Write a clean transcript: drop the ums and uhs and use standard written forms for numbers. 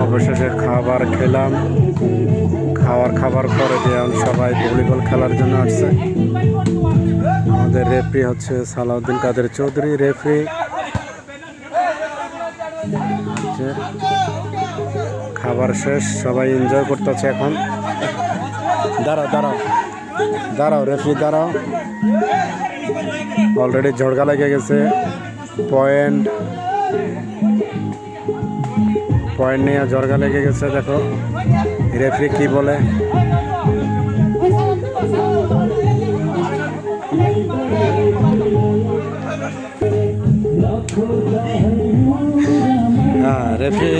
অবশেষে খাবার খেলাম। খাবার পরে দিয়ে সবাই ভলিবল খেলার জন্য আসছে। আমাদের রেফারি হচ্ছে সালাউদ্দিন কাদের চৌধুরী রেফারি। খাবার শেষ, সবাই এনজয় করতেছে এখন। দাঁড়াও রেফারি দাঁড়াও। অলরেডি ঝড়কা লেগে গেছে। পয়েন্ট নিয়ে ঝড়কা লেগে গেছে। দেখো রেফারি কি বলে। হ্যাঁ রেফারি